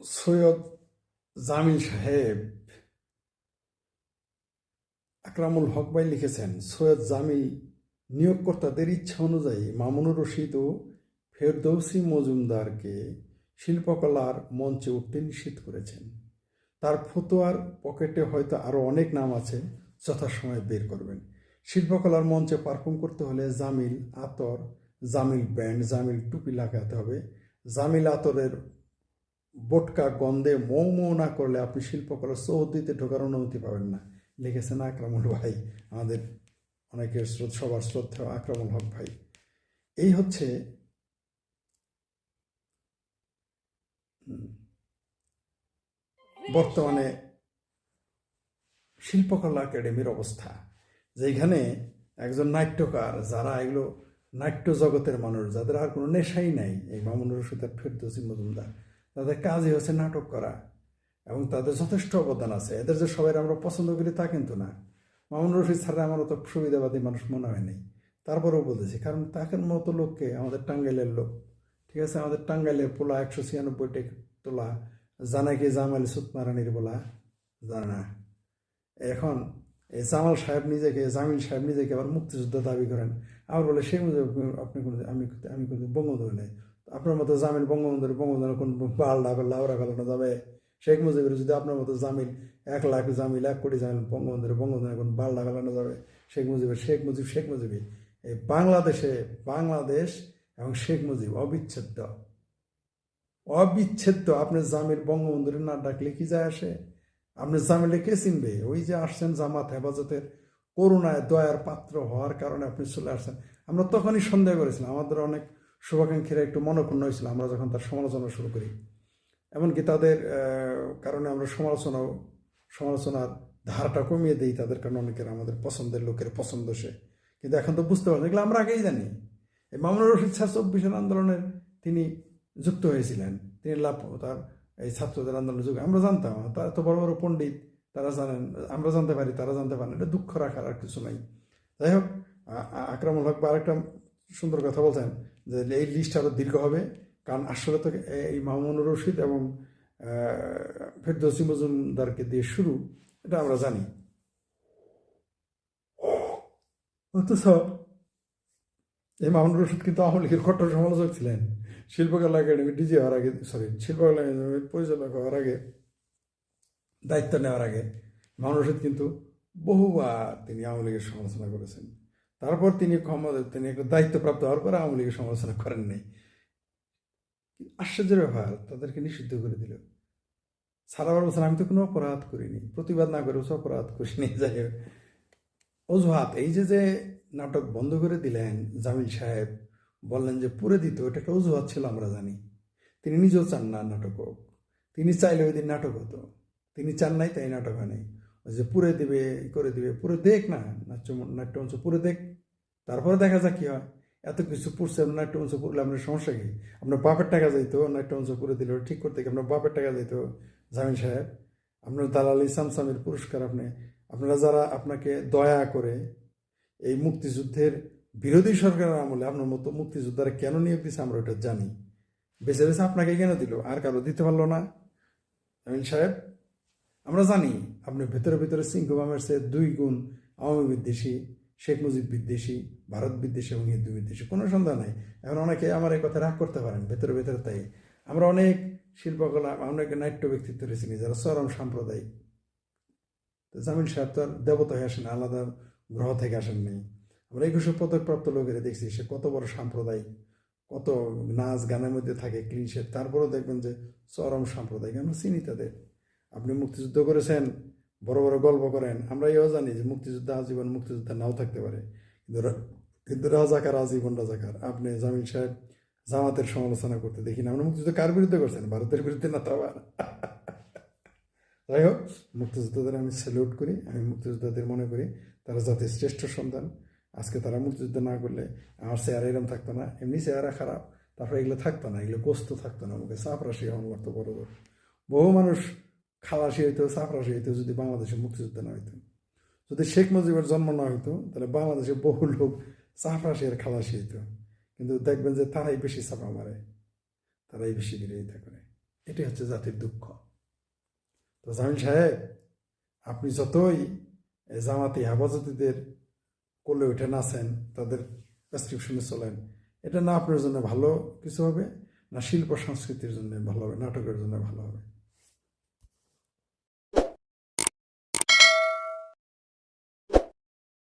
সৈয়দ জামিল সাহেব আকরামুল হক ভাই লিখেছেন, সৈয়দ জামিল নিয়োগকর্তাদের ইচ্ছা অনুযায়ী মামুনুর রশিদ ও ফেরদৌসী মজুমদারকে শিল্পকলার মঞ্চে উঠতে নিষেধ করেছেন। তার ফতোয়ার পকেটে হয়তো আরও অনেক নাম আছে, যথাসময়ে বের করবেন। শিল্পকলার মঞ্চে পারফর্ম করতে হলে জামিল আতর, জামিল ব্যান্ড, জামিল টুপি লাগাতে হবে। জামিল আতরের বোটকা গন্ধে মৌ মৌ না করলে আপনি শিল্পকলার চৌহদ্দিতে ঢোকার অনুমতি পাবেন না, লিখেছেন আকরামুল ভাই, আমাদের অনেকের সবার শ্রদ্ধেয় আকরামুল হক ভাই। এই হচ্ছে বর্তমানে শিল্পকলা একাডেমির অবস্থা, যেখানে একজন নাট্যকার, যারা এগুলো নাট্য জগতের মানুষ, যাদের আর কোনো নেশাই নাই, এই মামুনুর রশিদ আর ফেরদৌসী মজুমদার, তাদের কাজই হচ্ছে নাটক করা, এবং তাদের যথেষ্ট অবদান আছে। এদের যে সবাই আমরা পছন্দ করি তা কিন্তু না। মামুনুর রশিদ ছাড়া আমার অত সুবিধাবাদী মানুষ মনে হয় নাই, তারপরেও বলতেছি, কারণ তাকে মতো লোককে, আমাদের টাঙ্গাইলের লোক, ঠিক আছে, আমাদের টাঙ্গাইলের পোলা 196 তোলা জানে কি জামাল সুতমারানির বলা জানে না। এখন এই জামাল সাহেব নিজেকে, জামিল সাহেব নিজেকে আবার মুক্তিযুদ্ধ দাবি করেন, আবার বলে সেই আপনি কোনো, আমি কোনো বঙ্গবন্ধু নেই। আপনার মতো জামিল বঙ্গবন্ধুর কোন পাল্লা পাল্লা ওরা ফেলানো যাবে? শেখ মুজিবের যদি আপনার মতো জামিল 1 লাখ জামিল, 1 কোটি জামিল বঙ্গবন্ধুর কোন পাল্লা ফেলানো যাবে? শেখ মুজিবই এই বাংলাদেশ এবং শেখ মুজিব অবিচ্ছেদ্য অবিচ্ছেদ্য। আপনি জামিল বঙ্গবন্ধুর না ডাকলে কি যায় আসে? আপনি জামিলে কে চিনবে? ওই যে আসছেন জামাত হেফাজতের করুণায় দয়ার পাত্র হওয়ার কারণে আপনি চলে আসছেন। আমরা তখনই সন্দেহ করেছিলাম, আমাদের অনেক শুভাকাঙ্ক্ষীরা একটু মনক্ষুণ্ণ হয়েছিল আমরা যখন তার সমালোচনা শুরু করি। এমনকি তাদের কারণে আমরা সমালোচনার ধারটা কমিয়ে দিই, তাদের কারণে অনেকের, আমাদের পছন্দের লোকের পছন্দ সে। কিন্তু এখন তো বুঝতে পারছি, এগুলো আমরা আগেই জানি। এই মামুনুর রশিদ স্যার 24 আন্দোলনের তিনি যুক্ত হয়েছিলেন, তিনি তার এই ছাত্রদের আন্দোলনের যুগে আমরা জানতাম। তারা তো বড় বড় পণ্ডিত, তারা জানেন, আমরা জানতে পারি, তারা জানতে পারেন, এটা দুঃখ রাখার আর কিছু নাই। যাই হোক, আকরামুল হক বা আরেকটা সুন্দর কথা বলছেন যে এই লিস্ট আরও দীর্ঘ হবে, কারণ আসলে তো এই মামুনুর রশিদ এবং ফেরদৌসী মজুমদারকে দিয়ে শুরু, এটা আমরা জানি। অথচ এই মামুনুর রশিদ কিন্তু আওয়ামী লীগের কট্টর সমালোচক ছিলেন। শিল্পকলা একাডেমি ডিজি হওয়ার আগে, শিল্পকলা একাডেমির পরিচালক হওয়ার আগে, দায়িত্ব নেওয়ার আগে মামুনুর রশিদ কিন্তু বহুবার তিনি আওয়ামী লীগের সমালোচনা করেছেন। তারপর তিনি একটা দায়িত্বপ্রাপ্ত হওয়ার পর আওয়ামী লীগের সমালোচনা করেন নাই। আশ্চর্যের ব্যাপার, তাদেরকে নিষিদ্ধ করে দিল। সারাবার বলছেন আমি তো কোনো অপরাধ করিনি, প্রতিবাদ না করে অপরাধ করিনি। যাই হোক, অজুহাত, এই যে নাটক বন্ধ করে দিলেন জামিল সাহেব, বললেন যে পুরে দিত, এটা একটা অজুহাত ছিল, আমরা জানি। তিনি নিজেও চান না নাটক হোক, তিনি চাইলে ওই দিন নাটক হতো, তিনি চান নাই, তাই নাটক হয় নাই। ওই যে পুরে দিবে, করে দিবে, পুরে দেখ না, নাট্যমঞ্চ পুরে দেখ, তারপরে দেখা যাক কি হয়। এত কিছু পড়ছে, নাট্যমঞ্চ পড়লে আপনার সমস্যা কি? আপনার বাপের টাকা যাইতো, নাট্যমঞ্চ পুরে দিল ঠিক করতে গিয়ে আপনার বাপের টাকা যাইতো। জামিল সাহেব, আপনার দালালি সামসামের পুরস্কার আপনারা যারা আপনাকে দয়া করে এই মুক্তিযুদ্ধের বিরোধী সরকারের আমলে আপনার মতো মুক্তিযোদ্ধারা কেন নিয়োগ দিচ্ছে আমরা ওটা জানি। বেছে বেছে আপনাকে কেন দিল, আর কারো দিতে পারলো না? জামিল সাহেব, আমরা জানি আপনি ভেতরে ভেতরে সিংহবামের চেয়ে 2 গুণ আওয়ামী বিদ্বেষী, শেখ মুজিব বিদ্বেষী, ভারত বিদ্বেষী এবং হিন্দু বিদ্বেষী, কোনো সন্দেহ নাই। এখন অনেকে আমার এই কথা রাগ করতে পারেন, ভেতরে ভেতরে তাই। আমরা অনেক শিল্পকলা, অনেক নাট্য ব্যক্তিত্ব রয়েছি যারা চরম সাম্প্রদায়িক। জামিল সাহেব তো আর দেবতা হয়ে আসেন, আলাদা গ্রহ থেকে আসেন নেই। আমরা 21 পদকপ্রাপ্ত লোকের দেখছি সে কত বড় সাম্প্রদায়িক, কত নাচ গানের মধ্যে থাকে ক্লিনশেট, তারপরেও দেখবেন যে চরম সাম্প্রদায়িক। আমরা চিনি তাদের। আপনি মুক্তিযুদ্ধ করেছেন, বড় বড় গল্প করেন, আমরা এও জানি যে মুক্তিযুদ্ধ আজীবন মুক্তিযোদ্ধা নাও থাকতে পারে, কিন্তু রাজাকার আজীবন রাজাকার। আপনি জামিল সাহেব জামাতের সমালোচনা করতে দেখি না। আমরা মুক্তিযুদ্ধ কার বিরুদ্ধে করছেন? ভারতের বিরুদ্ধে না তো আবার। যাই হোক, মুক্তিযোদ্ধাদের আমি স্যালুট করি, আমি মুক্তিযোদ্ধাদের মনে করি তারা জাতির শ্রেষ্ঠ সন্তান। আজকে তারা মুক্তিযুদ্ধ না করলে আমার চেহারা এরম থাকতো না, এমনি চেহারা খারাপ, তারপরে এগুলো থাকতো না, এগুলো গোস্ত থাকতো না, মুখে চাপরাশি হওয়ার মতো বড় বড় বহু মানুষ খালাসি হইতো, চাপরাশি হইতো যদি বাংলাদেশে মুক্তিযুদ্ধ না হইতো। যদি শেখ মুজিবের জন্ম না হইতো তাহলে বাংলাদেশে বহু লোক চাপরাশি আর খালাসি হইতো। কিন্তু দেখবেন যে তারাই বেশি চাপা মারে, তারাই বেশি বিরোধিতা করে। এটি হচ্ছে জাতির দুঃখ। তো জামিল সাহেব, আপনি যতই জামাতি হেফাজতিদের কোলে উঠে নাচেন, তাদের প্রেসক্রিপশনে চলেন, এটা না আপনার জন্য ভালো কিছু হবে, না শিল্প সংস্কৃতির জন্য ভালো হবে, নাটকের জন্য ভালো হবে।